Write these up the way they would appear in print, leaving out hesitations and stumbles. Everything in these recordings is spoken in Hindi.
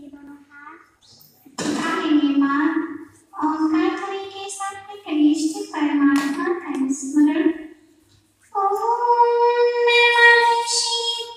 लीजिए दोनों हाथ, उठाएंगे मान, ओंकार ध्वनि के साथ में कनिष्ठ परमात्मा का स्मरण। ओम नमः शिवाय।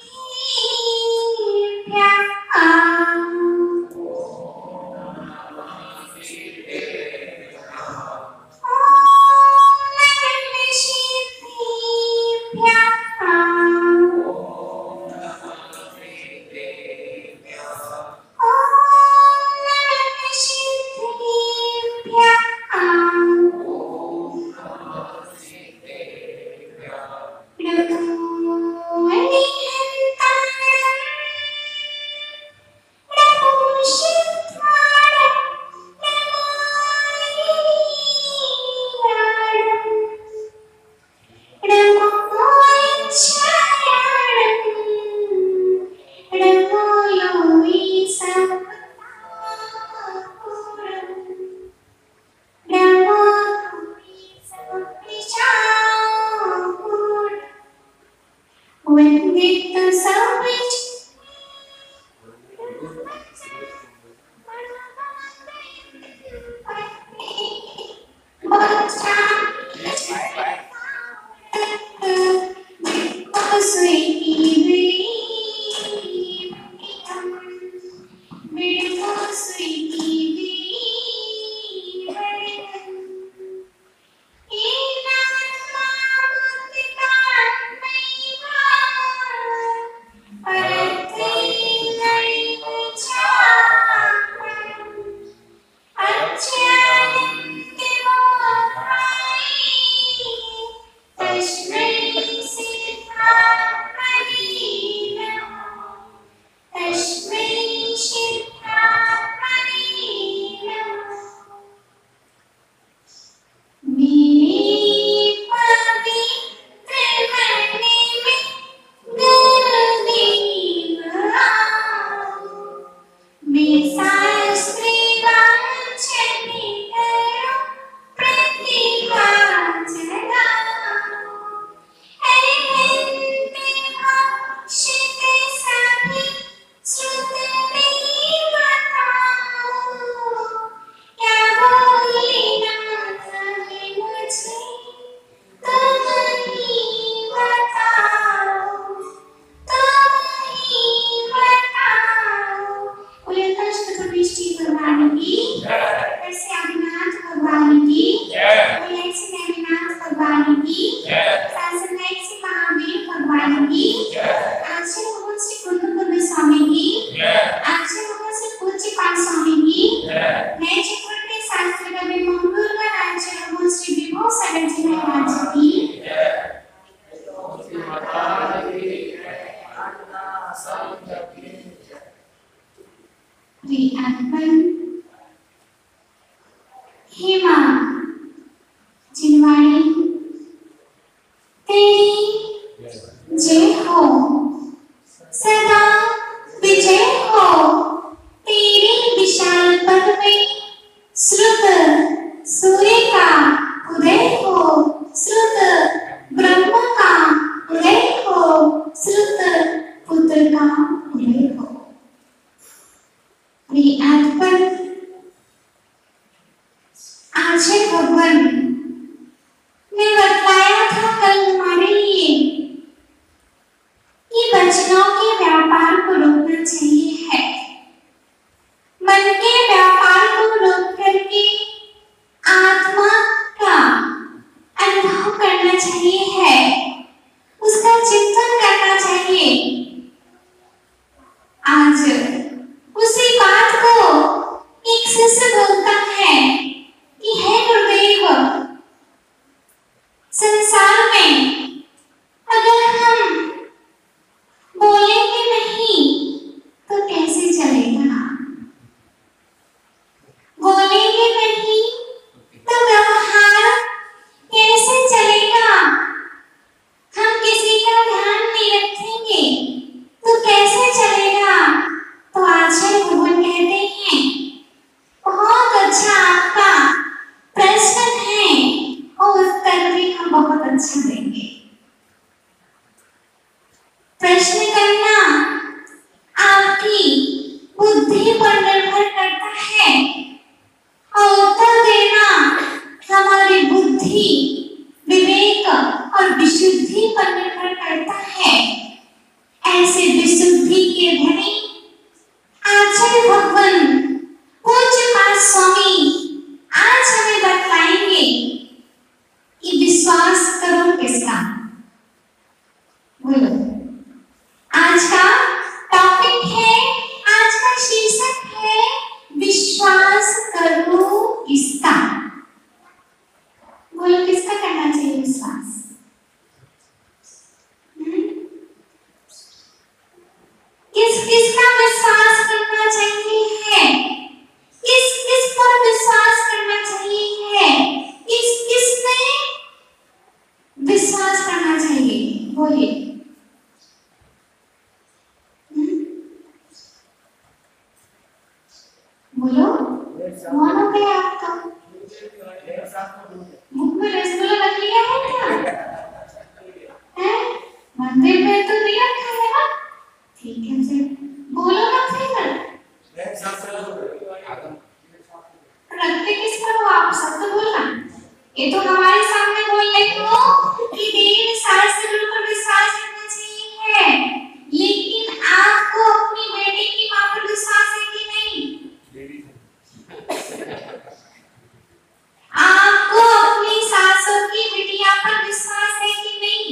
संसार में अगर हम बोले ऐसे विशुद्धि के धनी आचार्य भगवान पूज्यपाद स्वामी आज हमें बतलाएंगे कि विश्वास करो किसका। बोलो, आज का टॉपिक है, आज का शीर्षक है विश्वास करो किसका। बोलो, किसका करना चाहिए विश्वास? किस किसका विश्वास करना चाहिए है? किस किस पर विश्वास करना चाहिए है? किस किसने विश्वास करना चाहिए? बोलिए। बोलो, कौन हो गया आप तो? मुख में रसगुल्ला रख लिया है क्या? है? मंदिर में तो नहीं रखा है ना? ठीक है फिर बोलो ना फिर। रखते किस पर हो आप? सब तो बोलना। ये तो हमारे सामने बोल रहे हो कि देव सास से पर विश्वास करना चाहिए है, लेकिन आपको अपनी बेटी की मां पर विश्वास है कि नहीं? आपको अपनी सासों की बिटिया पर विश्वास है कि नहीं?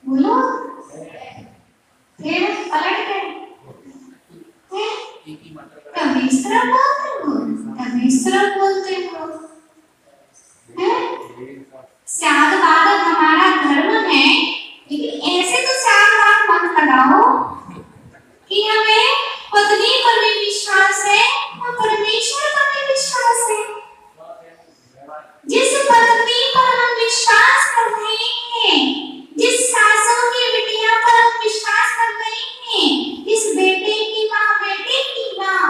बोलो। फिर पलट गए। कभी इस तरह बोलते हो, कभी इस तरह बोलते हो। श्राद्ध वाद हमारा धर्म है, लेकिन ऐसे तो श्राद्ध वाद मत लगाओ कि हमें पत्नी पर भी विश्वास है और परमेश्वर पर भी विश्वास है। जिस पत्नी पर हम विश्वास कर रहे हैं, जिस सासों की बिटिया पर हम विश्वास कर रहे हैं, जिस बेटे की माँ बेटे की माँ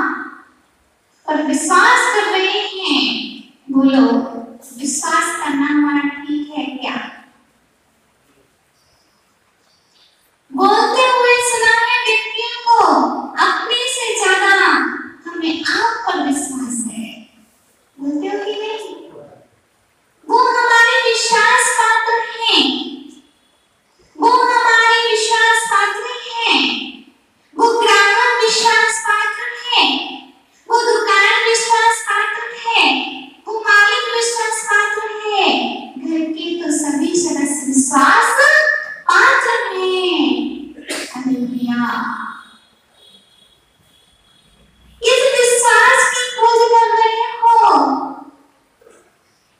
पर विश्वास कर रहे हैं, बोलो विश्वास करना हमारा ठीक है क्या? बोलते हुए सुना है व्यक्तियों को अपने से ज्यादा हमें आप पर विश्वास है। बोलते हो कि नहीं? वो हमारे विश्वास पात्र हैं, वो हमारे विश्वास पात्र हैं, वो ग्राहक विश्वास पात्र है, वो दुकान विश्वास पात्र है, वो मालिक विश्वास पात्र है, घर के तो सभी सदस्य विश्वास पात्र हैं। हालेलुया। इस विश्वास की खोज कर रहे हो,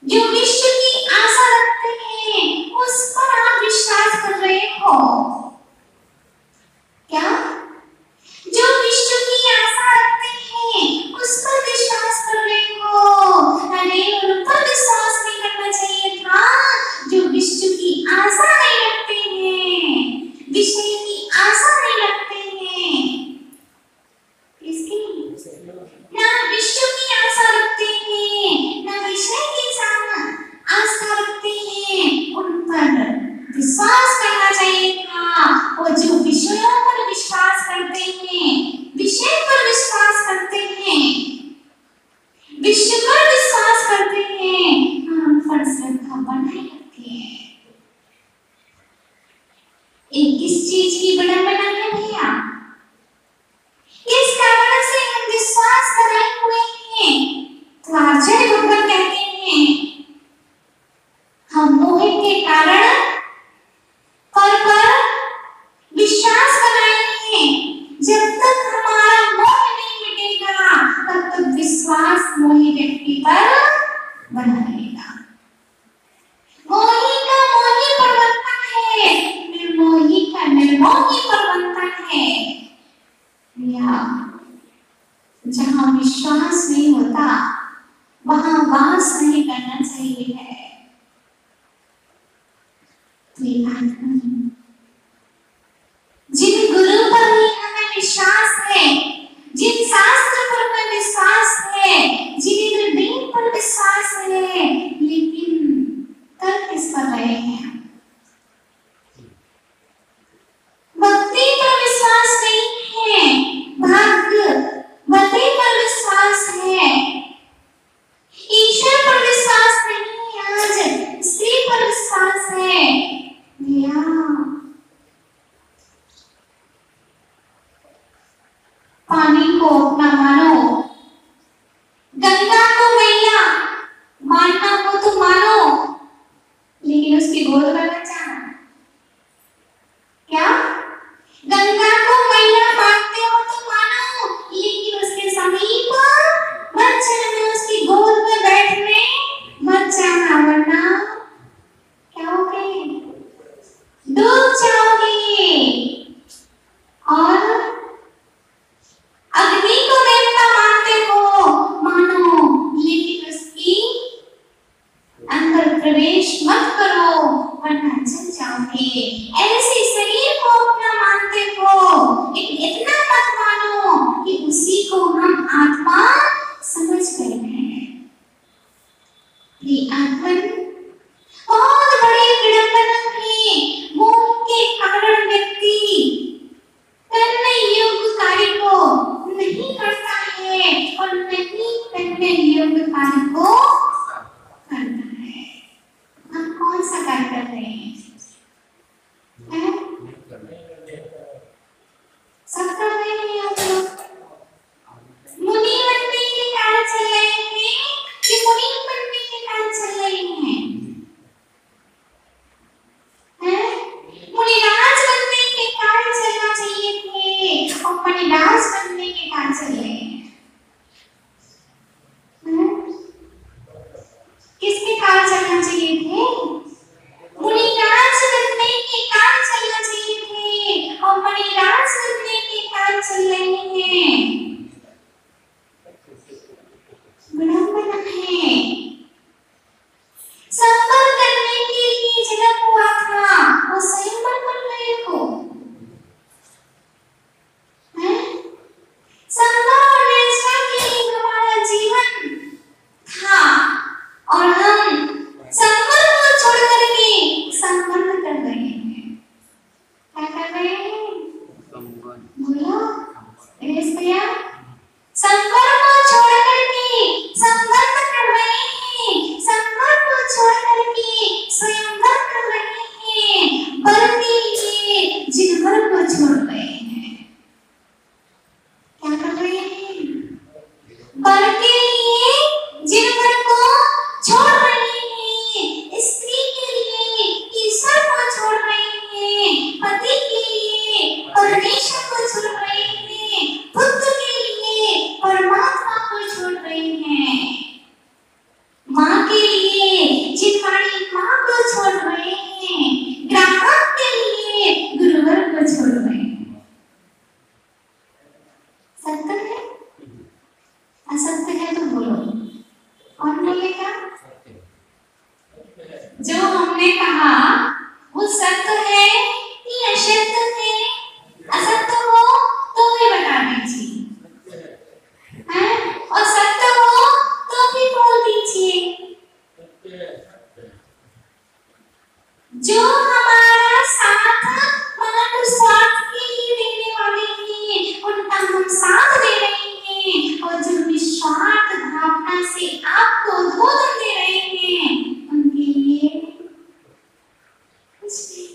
जो विश्व की आशा रखते हैं उस पर आप विश्वास कर रहे हो क्या? जो विश्व की आशा रखते हैं उस पर विश्वास कर रहे हो। अरे उन पर विश्वास नहीं करना चाहिए था जो विश्व की आशा नहीं रखते हैं, विषय की आशा नहीं रखते हैं। इसकी ना विश्व की आशा रखते हैं, ना विषय की आशा रखते हैं, उन पर विश्वास करना चाहिए था। और जो विषयों पर विश्वास करते हैं, विषय पर विश्वास करते हैं, विश्व पर विश्वास करते हैं, हम पर श्रद्धा बनाए रखते हैं। एक किस चीज की विडंबना है भैया? इस कारण से हम विश्वास बनाए हुए हैं। तो आचार्य भगवान कहते हैं हम मोह के कारण पर विश्वास बनाए हैं। जब तक हमारा मोह नहीं मिटेगा तब तक विश्वास मोही व्यक्ति पर बना रहेगा। मोही का मोही पर बनता है, निर्मोही का निर्मोही पर बनता है। या जहां विश्वास नहीं होता वहां वास नहीं करना चाहिए है। जिन गुरु पर भी हमें विश्वास है, जिन शास्त्र पर हमें विश्वास है, जिन दिन पर विश्वास है, लेकिन कर किस पर रहे हैं? भक्ति पर विश्वास नहीं है, भाग्य भक्ति पर विश्वास है, ईश्वर पर विश्वास नहीं है, आज स्त्री पर विश्वास है। ऐसे शरीर को अपना मानते हो, इतना मत मानो कि उसी को हम आत्मा समझ गए हैं। ये आत्मन बहुत बड़ी विडंबना है। मोह के कारण व्यक्ति करने योग्य कार्य को नहीं करता है और नहीं करने योग्य कार्य को करता है। हम कौन सा कार्य कर रहे हैं? सब कर रहे हैं आप लोग। मुनि बनने के कार्य चल रहे हैं कि मुनि बनने के कार्य चल रहे हैं? मुनिराज बनने के कार्य चलना चाहिए थे और मुनिराज बनने के कार्य चल रहे हैं। किसके कार्य चलना चाहिए थे? मुनिराज बनने के कार्य चलना चाहिए थे और मुनिराज बनने के कार्य चल रहे हैं। विडंबना है। संवर करने के लिए जन्म हुआ था, वो स्वयंवर बन रहे हो। संवर और निष्ठा के लिए हमारा जीवन था और हम संवर को छोड़ करके संपन्न कर रहे हैं। क्या कर रहे हैं? बोलो भैया। संवर को छोड़ करके संपन्न कर रहे हैं। संवर को छोड़ करके स्वयंवर कर रहे हैं। बर के लिए जिनवर को छोड़ रहे हैं। क्या कर रहे हैं? बर के लिए जिनवर को छोड़ रहे हैं। स्त्री के लिए ईश्वर को छोड़ रहे हैं। पति के लिए परमेश्वर को छोड़ रहे हैं। पुत्र के लिए परमात्मा को छोड़ रहे हैं। माँ के लिए जिनवाणी माँ को छोड़ रहे हैं। ग्राहक के लिए गुरुवर को छोड़ रहे हैं। सत्य है? असत्य है तो बोलो। कौन बोलेगा? जो हमने कहा वो सत्य है कि असत्य है? असत्य हो तो भी बता दीजिए, और सत्य हो तो भी बोल दीजिए। जो हमारा साथ मात्र स्वार्थ के लिए देने वाले हैं, उनका हम साथ दे रहे हैं, और जो निस्वार्थ भावना से आपको उद्बोधन दे रहे हैं, उनके लिए कुछ नहीं। जो हमारा साथ मात्र स्वार्थ के लिए देने वाले हैं, उनका हम साथ दे रहे हैं, और जो निस्वार्थ भावना से आपको उद्बोधन दे रहे हैं, उनके लिए कुछ नहीं। जो हमारा साथ मात्र स्वार्थ के लिए देने वाले हैं, उनका हम साथ दे रहे हैं, और जो निस्वार्थ भावना से आपको उद्बोधन दे रहे हैं, उनके लिए कुछ नहीं।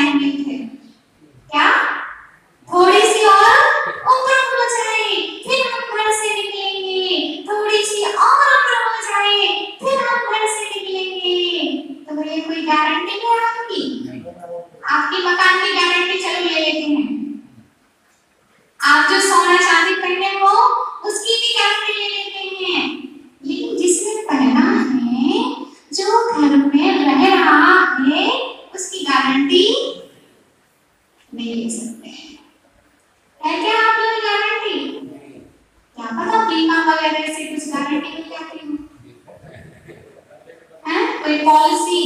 उम्मीद है? क्या थोड़ी सी और उम्र हो जाए फिर हम घर से निकलेंगे, थोड़ी सी और उम्र हो जाए फिर हम घर से निकलेंगे। तो ये कोई गारंटी है आपकी? आपकी मकान की गारंटी चलो ले लेते हैं, आप जो सोना चांदी पहने हो उसकी भी गारंटी ले लेते हैं, लेकिन जिसने पहना है, जो घर में रह रहा है, उसकी गारंटी नहीं ले सकते हैं। है क्या आप लोग गारंटी? क्या पता बीमा वगैरह से कुछ गारंटी मिल जाती हो, है कोई पॉलिसी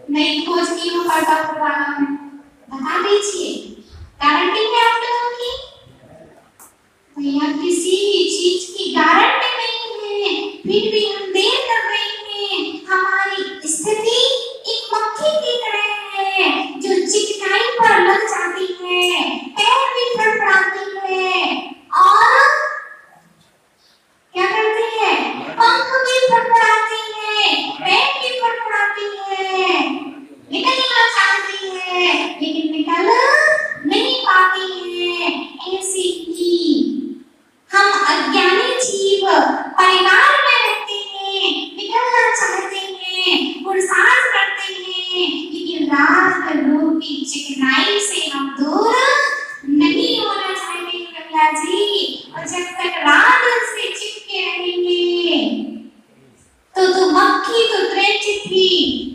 नई खोज की हो पर्दा पुराना में, बता दीजिए गारंटी है आप लोगों की? भैया किसी चीज की गारंटी नहीं है, फिर भी हम देर कर रहे हैं। हमारी स्थिति एक मक्खी की तरह है जो चिकनाई पर लग जाती है, पैर भी फड़फड़ाती है और क्या करती है, पंख भी फड़फड़ाती है, पैर भी फड़फड़ाती है, निकलना चाहती है लेकिन निकल नहीं पाती है। ऐसी ही हम अज्ञानी जीव परिवार में रहते हैं, निकलना चाहते हैं, पुरुषार्थ करते हैं, लेकिन राग रूपी चिकनाई से हम दूर नहीं होना चाहते कमला जी। और जब तक राग से चिपके रहेंगे तो मक्खी तो दृढ़ थी,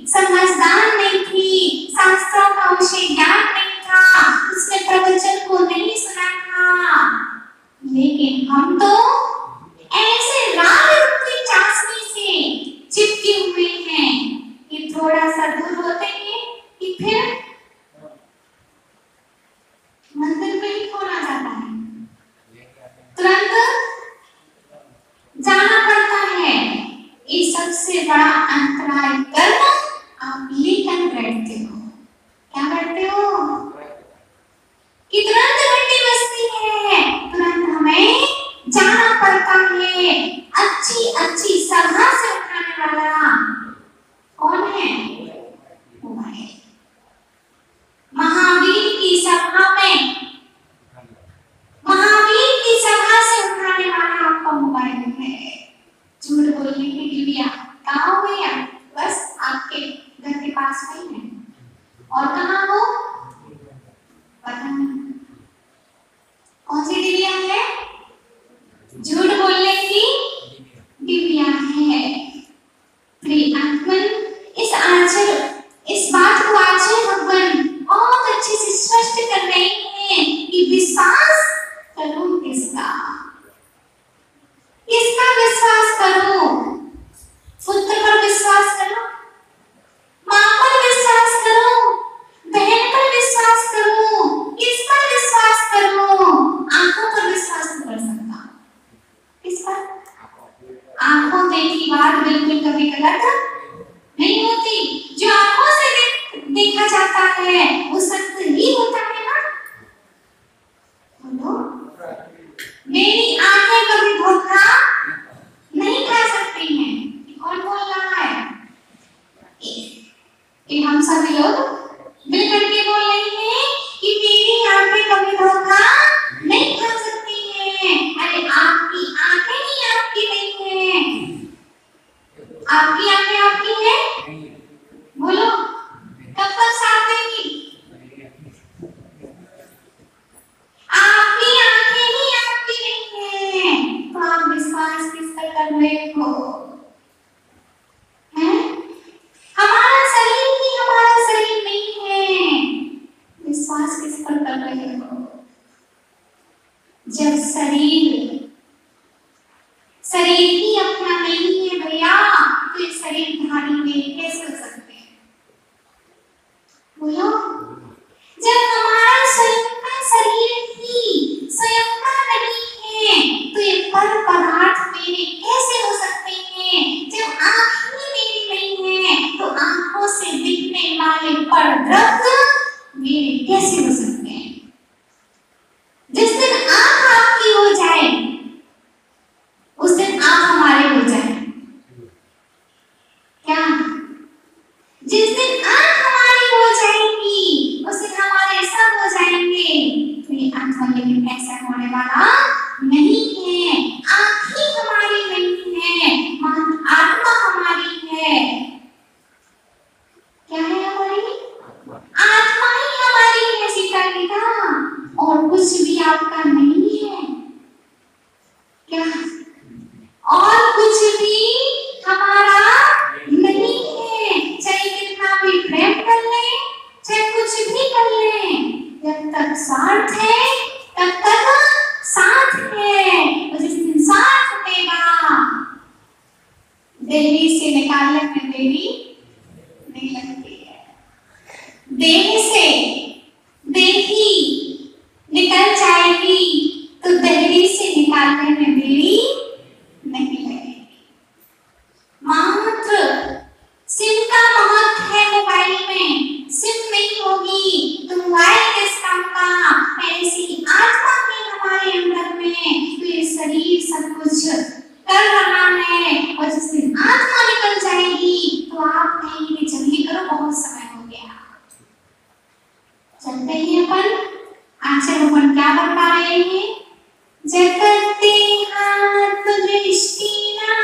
समझदार नहीं थी, शास्त्रों का उसे ज्ञान नहीं था, उसने प्रवचन को नहीं सुना था, लेकिन हम तो ऐसे राग रूपी चाशनी से चिपके हुए हैं कि थोड़ा सा दूर होते हैं कि फिर मंदिर में ही खोना जाता है, तुरंत जाना पड़ता है। ये सबसे बड़ा अंतराय कर्म आप लेकर बैठते हो। क्या बैठते हो कि तुरंत घंटी बजती है, तुरंत हमें जाना पड़ता है। अच्छी अच्छी सभा से उठाने वाला कौन है? मोबाइल। महावीर की सभा में, महावीर की सभा से उठाने वाला आपका मोबाइल है। झूठ बोलने की डिबिया कहाँ हो गया? बस आपके घर के पास में है, और कहाँ हो पता नहीं। कौन सी डिबिया है? झूठ बोलने की डिबिया है। प्रिय आत्मन, इस बात को आचार्य भगवान बहुत अच्छे से स्पष्ट कर रहे हैं कि विश्वास करो किसका? किसका विश्वास करो? पुत्र पर विश्वास करो, माँ पर विश्वास करो, बहन पर विश्वास करो, किस पर विश्वास करो? आंखों पर विश्वास नहीं कर सकता। किस पर? आंखों देखी बात बिल्कुल कभी गलत नहीं होती। जो आंखों से देखा जाता है वो सत्य ही होता है ना। बोलो, मेरी आंखें कभी धोखा नहीं खा सकती हैं। कौन बोल रहा है? कि हम सभी लोग मिलकर के बोल रहे हैं कि मेरी आंखें कभी धोखा नहीं खा सकती हैं। अरे आपकी आंखें ही आपकी नहीं है। आपकी आंखें आपकी है? बोलो, कब तक साथ देंगी? आपकी आंखें ही आपकी नहीं है, तो आप विश्वास किस पर कर रहे हो? हमारा शरीर ही हमारा शरीर नहीं है, विश्वास किस पर कर रहे हो? जब शरीर ही अपना नहीं है भैया, तो शरीरधारी में कैसे हो सकते हैं? बोलो, जब हमारा स्वयं का शरीर ही स्वयं का नहीं है, तो ये पर पदार्थ मेरे कैसे हो सकते हैं? जब आँख ही मेरी नहीं है, तो आंखों से दिखने वाले पदार्थ मेरे कैसे हो सकते हैं? जिस दिन आँख आपकी हो जाए तक स्वार्थ है तब तक साथ है, और जिस दिन साथ छूटेगा देही से निकालने में देरी नहीं लगती है। देह से देही निकल जाएगी तो देहरी से निकालने में देरी नहीं लगेगी। मात्र सिम का महत्व है मोबाइल में, सिम नहीं होगी तो मोबाइल किस काम का। ऐसी आत्मा की हमारे अंदर में तो ये शरीर सब कुछ कर रहा है, और जिस दिन आत्मा निकल जाएगी तो आप कहेंगे जल्दी करो बहुत समय हो गया। चलते हैं अपन। आज अपन क्या बता रहे हैं? जगत देहात्म दृष्टिनां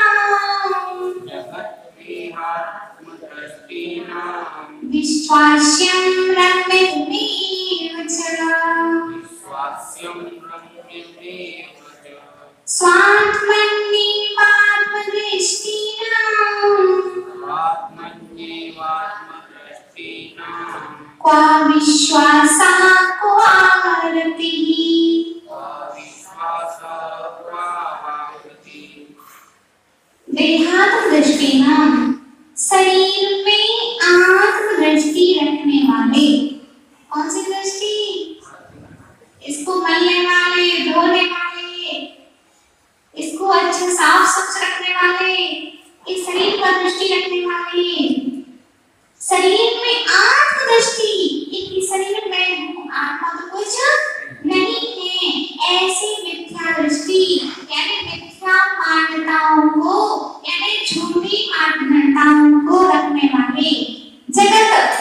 विश्वास्यं रम्यमेव च स्वात्मन्येवात्मदृष्टिनां क्वा विश्वासः क्वा रतिः। देहात्म दृष्टिनां शरीर में आत्म दृष्टि रखने वाले। कौन सी दृष्टि? इसको मलने वाले, धोने वाले, इसको अच्छा साफ सुथरा रखने वाले, इस शरीर पर दृष्टि रखने वाले। शरीर में आत्म दृष्टि, इस शरीर में आत्मा तो कुछ नहीं है, ऐसी मिथ्या दृष्टि यानी मिथ्या मान्यताओं को यानी झूठी मान्यताओं को रखने वाले। जगत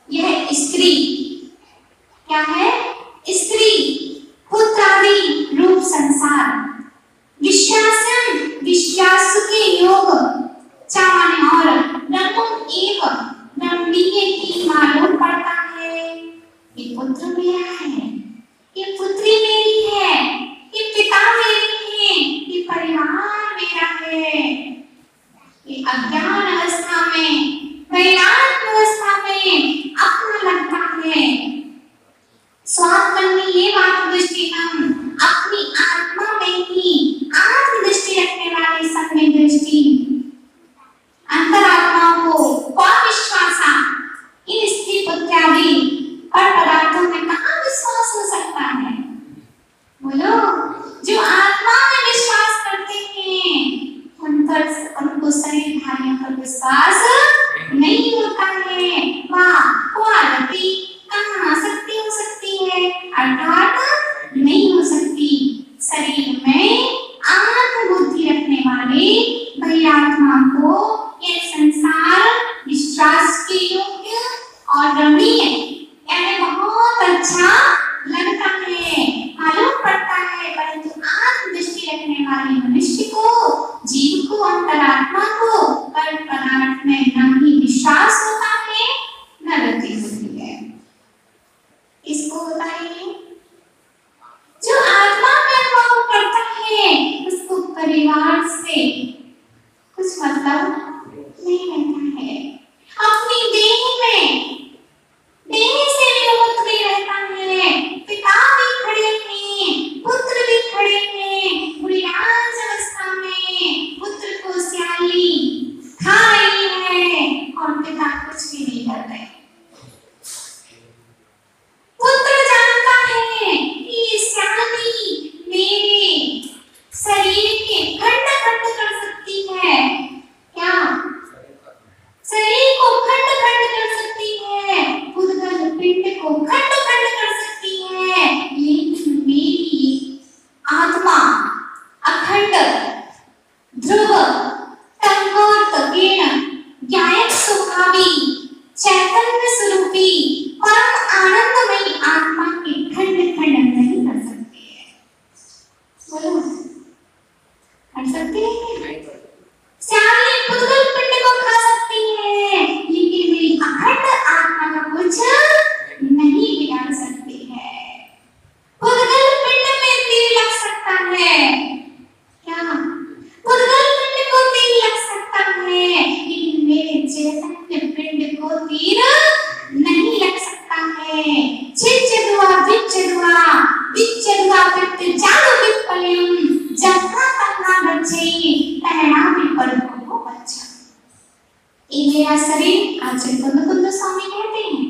यह स्त्री क्या है? स्त्री, पुत्र आदि रूप संसार। विश्वासम विश्वास के योग चावने और नर्मम एक नर्मदीय की मालूम पड़ता है। ये पुत्र मेरा है, ये पुत्री मेरी है, ये पिता मेरी है, ये परिवार मेरा है। ये अज्ञान अवस्था में, वैराग्य अवस्था में अपना लगता है। स्वात्मन्य ये बात दृष्टि हम अपनी आत्मा में ही आत्म दृष्टि रखने वाले सम्य दृष्टि अंतरात्माओं को विश्वासा इन स्त्री पुत्र आदि और पदार्थों में कहाँ विश्वास हो सकता है? बोलो, जो आत्मा में विश्वास करते हैं उन पर उनको शरीरधारियों पर विश्वास नहीं होता है। वाह क्वालिटी कहाँ आसक्ति हो सकती है? अर्थात नहीं हो सकती। शरीर में आत्म बुद्धि रखने वाले भैयात्मा को ये संसार विश्वास के योग्य और रमणीय यानी बहुत अच्छा लगता है, मालूम पड़ता है, परंतु आत्म दृष्टि रखने वाले मनुष्य को, जीव को, अंतरात्मा को पर पदार्थ में न ही विश्वास होता है न रति होती है। इसको होता है जो आत्मा में अनुभव करता है उसको परिवार से कुछ मतलब नहीं रहता है। अपनी देह में देह से भी मुक्त नहीं रहता है। पिता भी खड़े हैं, पुत्र भी खड़े हैं, बुढ़ियान अवस्था में पुत्र को स्याली खा रही है और पिता कुछ यद्वापित जादु विपल्यम जहाँ तन्ना बच्चे तहना विपल को बच्चा। ये मेरा शरीर आज कुंद स्वामी कहते हैं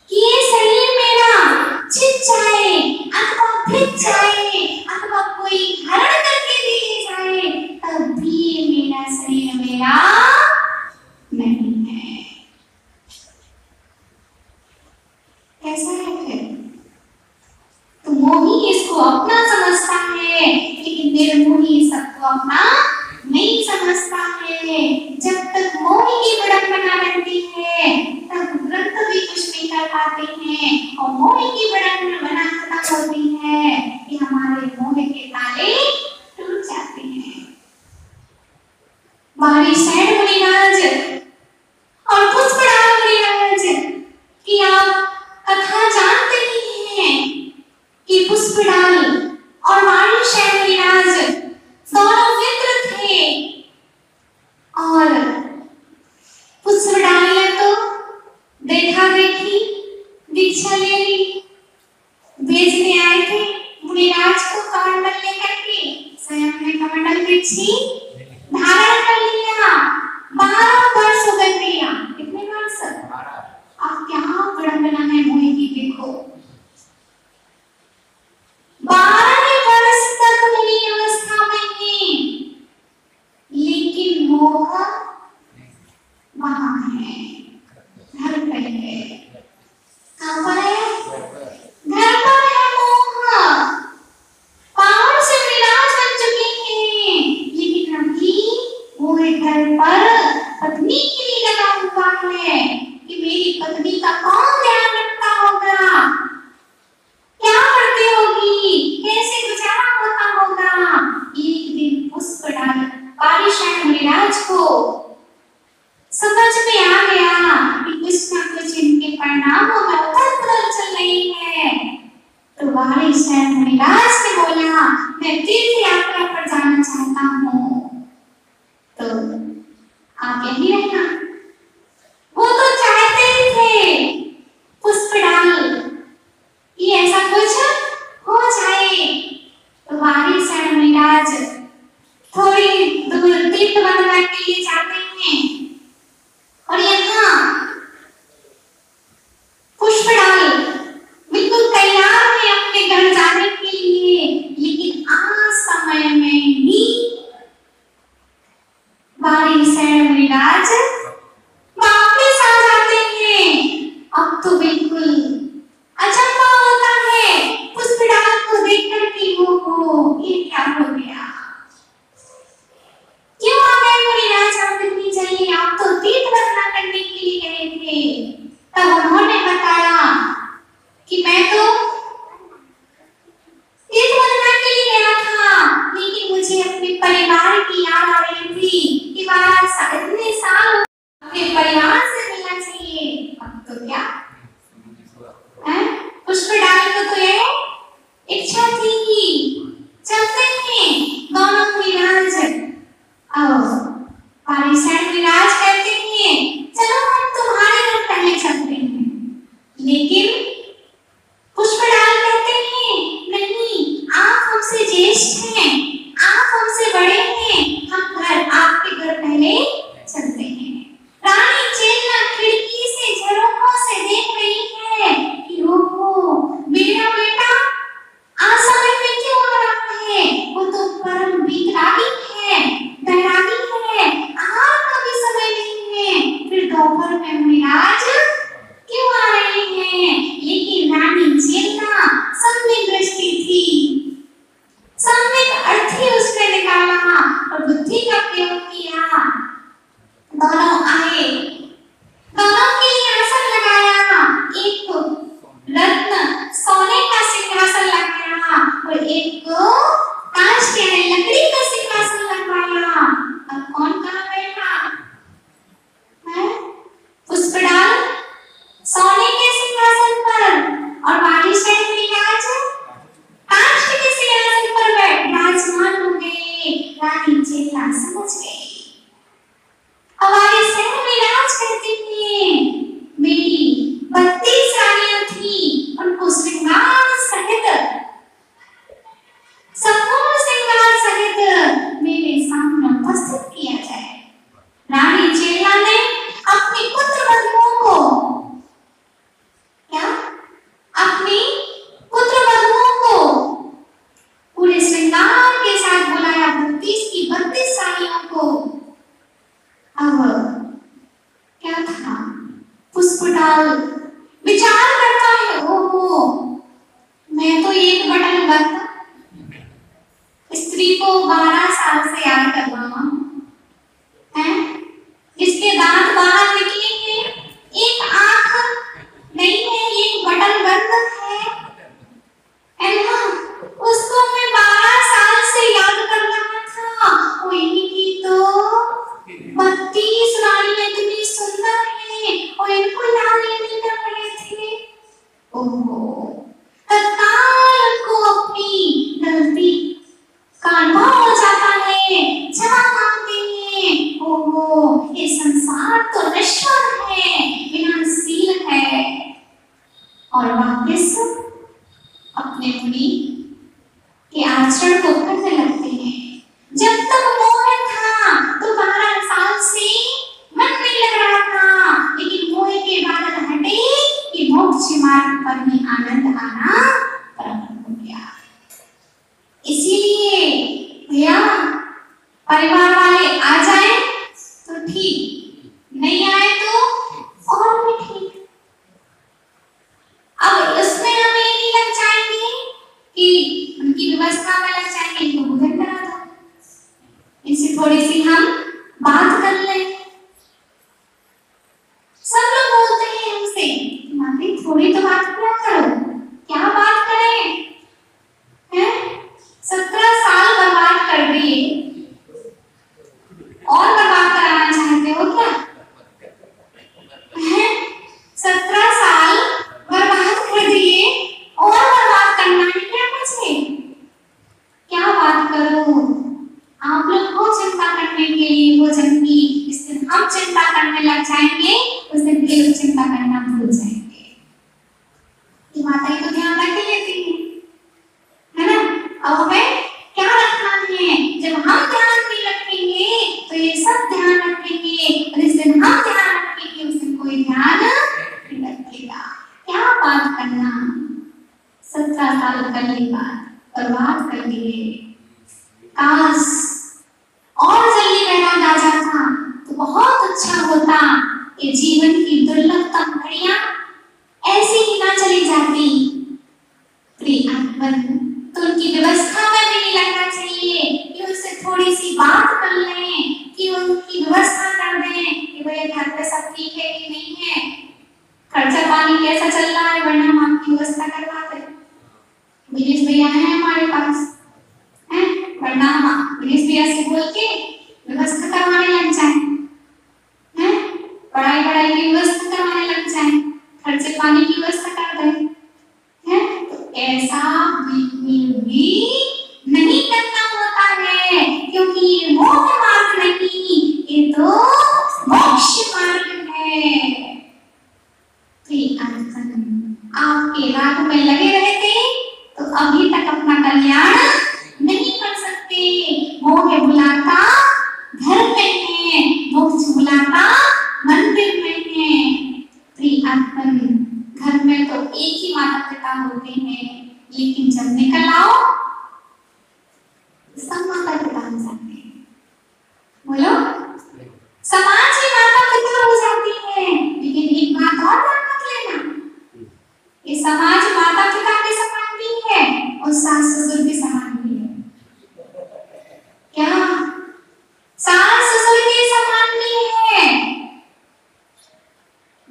कि ये शरीर मेरा छिप जाए अथवा फिर जाए अथवा कोई हरण करके ले जाए तब भी मेरा शरीर मेरा नहीं है। कैसा है फिर? तो मोही इसको अपना समझता है लेकिन निर्मोही सबको अपना नहीं समझता है। जब तक मोही की भड़क बना रहती है तब ग्रंथ भी कुछ नहीं कर पाते हैं और मोही की भड़क बना खत्म होती है कि हमारे मोह के ताले टूट जाते हैं। बारी सैन मुनिराज और पुष्पराज मुनिराज कि आप कथा जानते ही हैं कि पुष्पराज और बारी सैन मुनिराज दोनों मित्र थे और पुष्पराज ने तो देखा देखी दीक्षा ले ली। बेचने आए थे मुनिराज को कमंडल लेकर के, स्वयं ने कमंडल बिछी धारण कर लिया। 12 वर्ष हो गए भैया। कितने वर्ष? आप क्या विडंबना है मोह की, देखो 12 वर्ष तक मुनि अवस्था में है लेकिन मोह वहां है, घर पे है। कहां पर है? घर पर है मोह। पावन से विराज बन चुके हैं लेकिन अभी वो घर पर पत्नी के लिए लगा हुआ है कि मेरी पत्नी का कौन ध्यान रखता होगा, क्या करती होगी, कैसे गुजारा होता होगा। एक दिन पुष्पराज पारिशान मुनिराज को समझ में आ गया कि कुछ ना कुछ इनके परिणामों में उथल-पुथल चल रही है। तो पारिशान मुनिराज ने बोला मैं तीर्थ यात्रा पर जाना चाहता हूँ, तो आप यहीं रहना। वो तो चाहते ही थे पुष्पराज कि ऐसा कुछ हो जाए। तो पारिशान मुनिराज थोड़ी दूर तीर्थ यात्रा के लिए जाते हैं और यहाँ पुष्पराज बिल्कुल तैयार है अपने घर जाने के लिए लेकिन आज समय अपने मुनि के आचरण को करने लगते हैं। जब तक मोह था तो 12 साल से मन नहीं लग रहा था, लेकिन मोह के बादल हटे कि मोक्ष मार्ग पर ही आनंद आना प्रारंभ हो गया। इसीलिए भैया परिवार वाले आ जाए तो ठीक, नहीं आए तो और भी ठीक। अब इसमें हम ये नहीं लग जाएंगे कि उनकी व्यवस्था में लग जाएंगे, तो भोजन करा दो, इनसे थोड़ी सी हम बात कर लें। सब लोग बोलते हैं हमसे, माता थोड़ी तो बात किया करो, क्या बात करें, हैं? 17 साल बर्बाद कर दिए, और बर्बाद कराना चाहते हो क्या? हैं? 17 साल बर्बाद कर दिए और बर्बाद करना है क्या मुझे? क्या बात करूं? आप लोग को चिंता करने के लिए भोजन की, इस दिन हम चिंता करने लग जाएंगे, उस दिन के लोग चिंता करना भूल जाएंगे। ये माता ही तो ध्यान रख लेती है ना? अब हमें क्या रखना है? जब हम ध्यान नहीं रखेंगे तो ये सब ध्यान रखेंगे, और इस दिन हम ध्यान रखेंगे, उस दिन कोई ध्यान नहीं रखेगा। क्या बात करना, 17 साल करने बाद बर्बाद कर दिए। काश और जल्दी मैदान आ जाता तो बहुत अच्छा होता। ये जीवन की दुर्लभतम घड़ियां ऐसे ही ना चली जाती। तो उनकी व्यवस्था में भी नहीं लगना चाहिए कि उनसे थोड़ी सी बात कर लें, कि उनकी व्यवस्था कर दें कि भैया घर पे सब ठीक है कि नहीं है, खर्चा पानी कैसा चल रहा है, वरना हम आपकी व्यवस्था करवाते। विनेश भैया है हमारे पास, हैं? वरना हम विनेश भैया से बोल के व्यवस्था करवाने लग जाए, हैं? पढ़ाई की व्यवस्था करवाने लग जाए, खर्चे पानी की व्यवस्था कर दें, हैं? तो ऐसा बिल्कुल भी नहीं करना होता है, क्योंकि ये मोक्ष मार्ग नहीं, ये तो मोक्ष मार्ग है। आपके राग में लगे रहते तो अभी तक अपना कल्याण नहीं कर सकते। मोह बुलाता घर में है, मोक्ष बुलाता मंदिर में है। प्रियतम, घर में तो एक ही माता पिता होते हैं, लेकिन जब निकल आओ सब माता पिता हो जाते हैं। बोलो, समाज ही माता पिता हो जाती है। लेकिन एक बात और ध्यान रख लेना, ये समाज माता पिता के समान भी है और सास ससुर के समान भी है। क्या? सास ससुर के समान भी है।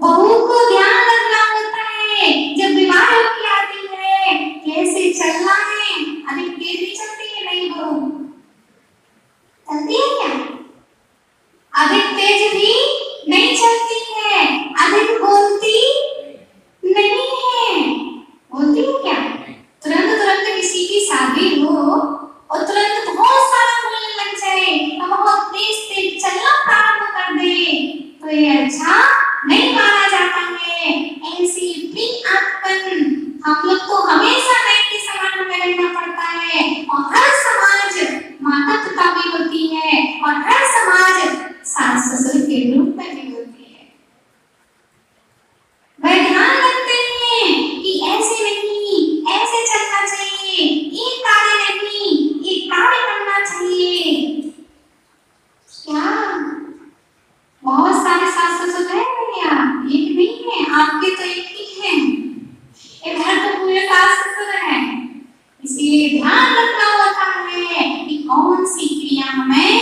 बहू को ध्यान रखना होता है जब विवाह की आती है, कैसे चलना है। अधिक तेज नहीं चलती है नहीं बहू, चलती है क्या? अधिक तेज भी नहीं चलती है, अधिक बोलती नहीं है। बोलती है क्या? तुरंत किसी की शादी हो और तुरंत बहुत सारा बोलने लग जाए, बहुत तेज चलना प्रारंभ कर दे, तो ये अच्छा नहीं माना जाता है। ऐसी प्रियतम, हम लोग को हमेशा नए के समान में रहना पड़ता है, और हर समाज माता पिता भी होती है, और हर समाज सास ससुर के रूप में भी होती है। वह ध्यान रखते हैं कि ऐसे नहीं, ऐसे चलना चाहिए, ये कार्य नहीं, ये कार्य करना चाहिए। क्या बहुत सारे सास ससुर हैं भैया? एक नहीं है, आपके तो एक ही है, इधर तो पूरे सास ससुर हैं। इसीलिए ध्यान रखना होता है कि कौन सी क्रिया हमें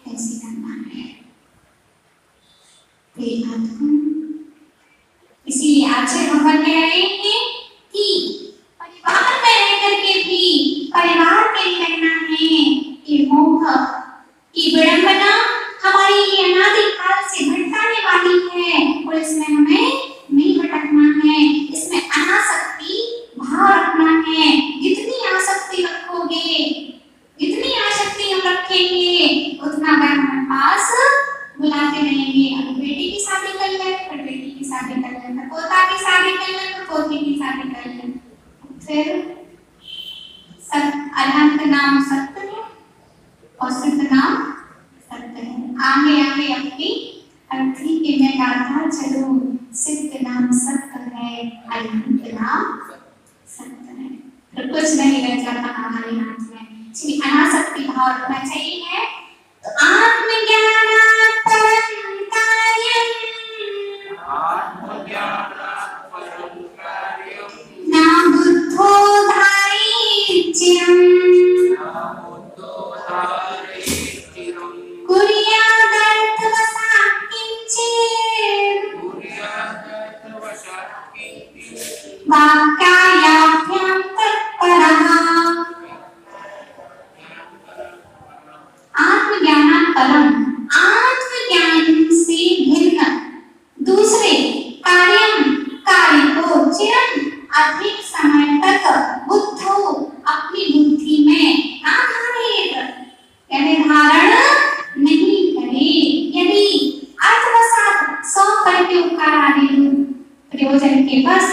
कैसे करना है। इसीलिए आचार्य भगवान कह रहे हैं कि परिवार में रहकर के भी परिवार के लिए रहना है। ये मोह की विडंबना हमारी ये अनादि काल से भटकाने वाली है, और इसमें हमें नहीं भटकना है। इसमें अनासक्ति भाव रखना है। जितनी आसक्ति रखोगे, जितनी आसक्ति हम रखेंगे, उतना वह हमारे पास बुलाते रहेंगे। अगर बेटी की शादी कर ले फिर बेटी की शादी कर ले, पोता की शादी कर ले तो पोती की शादी कर ले, फिर नाम सत्य है और सिद्ध नाम सत्य है। आगे आगे अपनी अर्थी के मैं गाथा चलूं, सिद्ध नाम सत्य है, अनंत नाम सत्य है। तो कुछ नहीं रह जाता हमारे हाथ में, इसलिए अनासक्ति भाव रखना चाहिए है। तो आत्मज्ञानात् परं कार्यम्, न बुद्धो धारयेच्चिरम्, कुर्यादर्थवशात् किञ्चित् वाक्कायाभ्यां तत्परः। आत्मज्ञानात् परं, आत्मज्ञान से भिन्न दूसरे कार्य को चिरं अधिक समय तक बुद्धो अपनी बुद्धि में ना धारेत, यानी धारण नहीं करे। यदि अर्थवशात् सौ करके उपकार आदि प्रयोजन के बस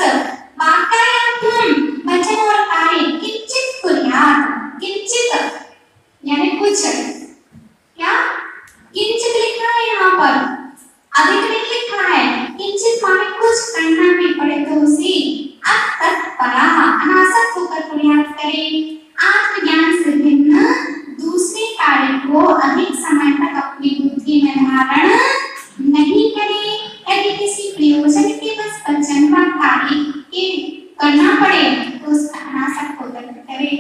वाक्यार्थम वचन और कार्य किंचित कुर्यात्, किंचित यानी कुछ, क्या किंचित लिखा है यहाँ पर, अधिक नहीं लिखा है। किंचित माने कुछ करना भी पड़े तो उसे तत्परः अनासक्त होकर प्रयास करें। आत्मज्ञान से भिन्न दूसरे कार्य को अधिक समय तक अपनी बुद्धि में धारण नहीं करे। यदि किसी प्रयोजन के बस वचन व कार्य के करना पड़े तो उसका अनासक्त होकर करे।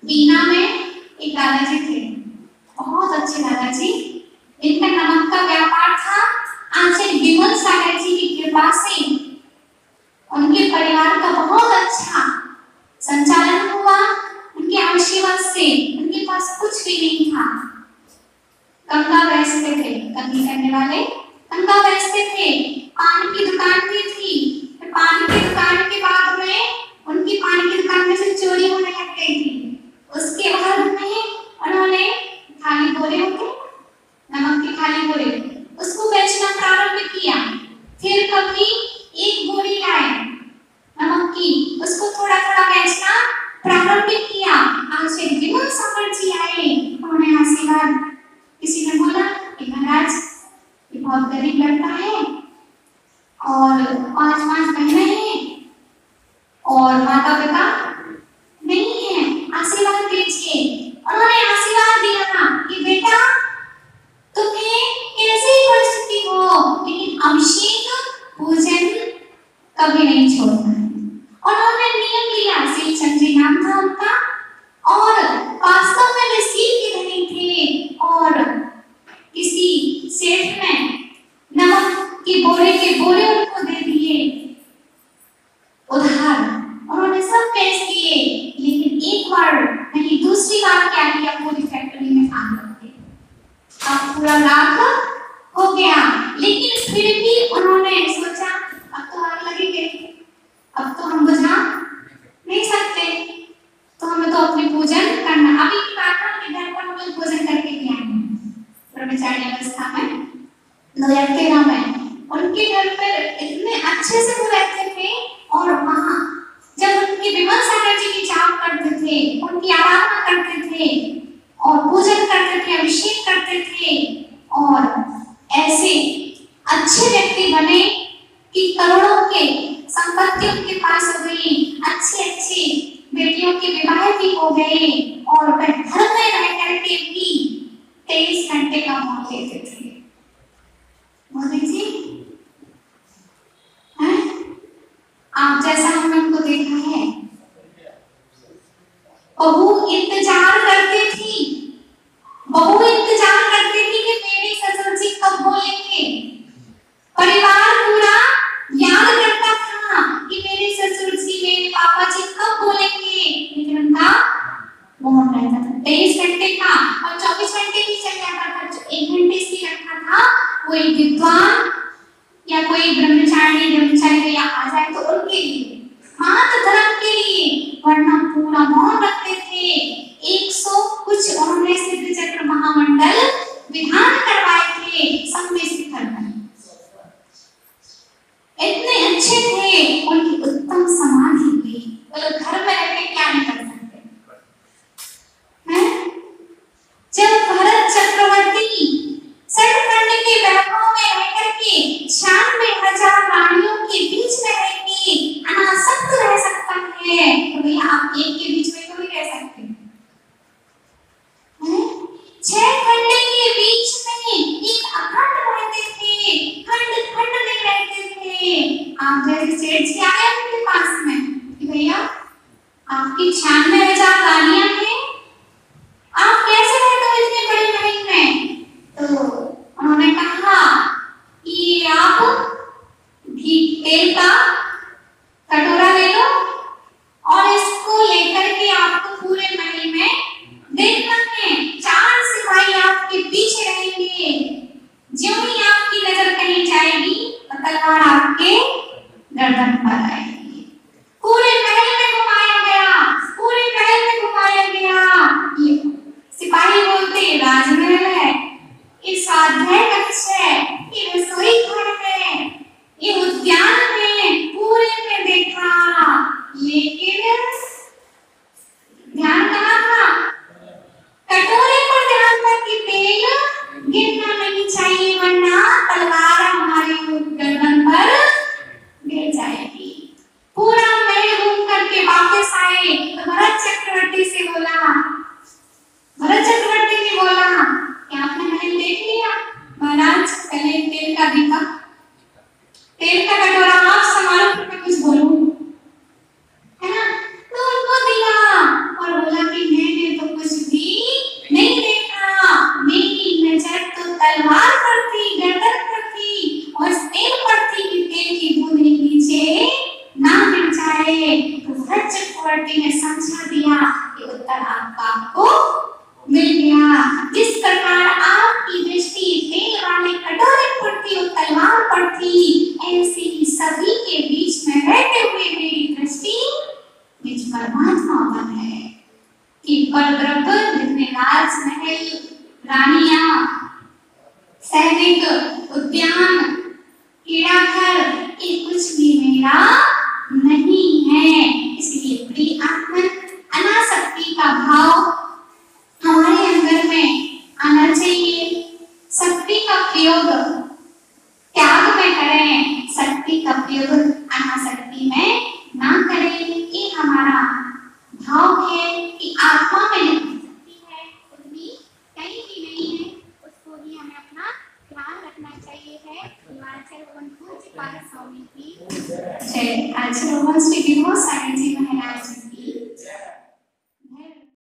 बीना में एक दादाजी थे, बहुत अच्छे दादाजी, इनका नमक का व्यापार था। आचार्य विमल सागर जी की कृपा से उनके परिवार का बहुत अच्छा संचालन हुआ। उनके आशीर्वाद से उनके पास कुछ भी नहीं था। कंगा बेचते थे, कंगी करने वाले कंगा बेचते थे। पान की दुकान भी थी। पान की दुकान के बाद में उनकी पान की दुकान में से चोरी होने लग गई थी। उसके बाद में उन्होंने खाली बोरे होते, नमक के खाली बोरे, उसको बेचना प्रारंभ किया। फिर कभी एक बोरी लाए नमक की, उसको थोड़ा थोड़ा बेचना प्रारंभ किया। आचार्य विमल सागर जी आए, उन्होंने आशीर्वाद, किसी ने बोला कि महाराज ये बहुत गरीब लड़का है और 5 बहनें हैं और माता पिता नहीं है, आशीर्वाद दीजिए। उन्होंने आशीर्वाद दिया कि बेटा तुम्हें कैसी परिस्थिति हो लेकिन अभिषेक पूजन कभी नहीं छोड़ना है। उन्होंने नियम लिया, श्रीचंद जी नाम था उनका, और वास्तव में वे सील के धनी थे। और किसी सेठ ने नमक के बोरे उनको दे दिए उधार, उन्होंने सब बेच दिए। लेकिन एक बार नहीं, दूसरी बार क्या किया, पूरी फैक्ट्री में आग लग गई, अब पूरा लाख हो गया। लेकिन फिर भी उन्होंने सोचा अब तो आग लगी गई, अब तो हम बुझा नहीं सकते, तो हमें तो अपनी पूजन करना। अभी की बात है, उनके घर पर हम लोग पूजन करके भी आए हैं ब्रह्मचारी अवस्था में 2013 में। उनके घर पर इतने अच्छे से वो रहते थे। और वहाँ जब उनके विमल सागर जी की जाप करते थे, उनकी आराधना करते थे और पूजन करते थे, अभिषेक करते थे, और ऐसे अच्छे व्यक्ति बने कि करोड़ों के संपत्ति उनके पास हो गई, अच्छी अच्छी बेटियों के विवाह भी हो गए, और वह घर में रह करके भी 23 घंटे का मौन लेते थे। मोदी जी, आप जैसा हमने उनको देखा है, बहू इंतजार करती थी, बहू इंतजार करती थी कि मेरे ससुर जी कब बोलेंगे। परिवार पूरा याद करता था कि मेरे ससुर जी, मेरे पापा जी कब बोलेंगे, लेकिन उनका मौन रहता था 23 घंटे का। और 24 घंटे भी चल जाता था, जो 1 घंटे से रखा था, कोई विद्वान या कोई ब्रह्मचारी या आ जाए तो उनके लिए, मात्र धर्म के लिए, वरना पूरा मौन रखते थे। 100 कुछ उन्होंने सिद्ध चक्र महामंडल विधान करवाए थे संघ शिखर में। इतने अच्छे थे, उनकी उत्तम समाधि हुई। वो लोग घर में रहकर क्या नहीं कर सकते। आपकी 96,000 गाड़ियां हैं, आप कैसे रहते हो इतने बड़े महल में? तो उन्होंने कहा कि आप तेल का कटोरा ले लो और इसको लेकर के आपको पूरे महल में देखना है। 4 सिपाही आपके पीछे रहेंगे। ज्यों ही आपकी नजर कहीं जाएगी तो तलवार आपके गर्दन पर आएगी। पूरे महल में घुमाया गया, पूरे महल में घुमाया गया। ये सिपाही बोलते राजमहल है, ये स्वाध्याय कक्ष है, ये रसोई घर है, ये उद्यान है, पूरे में देखा, लेकिन ध्यान कहाँ था? कटोरे पर ध्यान था कि तेल गिरना नहीं चाहिए वरना तलवार हमारे गर्दन पर गिर जाएगी। पूरा महल घूम करके वापस आए तो भरत चक्रवर्ती से बोला, भरत चक्रवर्ती ने बोला कि आपने महल देख लिया? महाराज पहले तेल का दीपक, तेल का कटोरा आप संभालो फिर मैं कुछ बोलूं, है ना? तो उनको दिया और बोला कि मैंने तो कुछ भी नहीं देखा, मेरी नजर तो तलवार पर थी, गर्दन पर थी और तेल पर थी कि तेल की बूंद नीचे ना गिर जाए। तो भरत चक्रवर्ती ने समझा दिया कि उत्तर आपको मिल गया। जिस प्रकार आपकी दृष्टि तेल वाले कटोरे पर थी और तलवार पर थी, ऐसे ही सभी के बीच में रहते हुए मेरी दृष्टि बीच परमात्मा पर है कि परद्रव्य जितने राजमहल, रानियां, सैनिक, उद्यान, क्रीड़ाघर, ये कुछ भी मेरा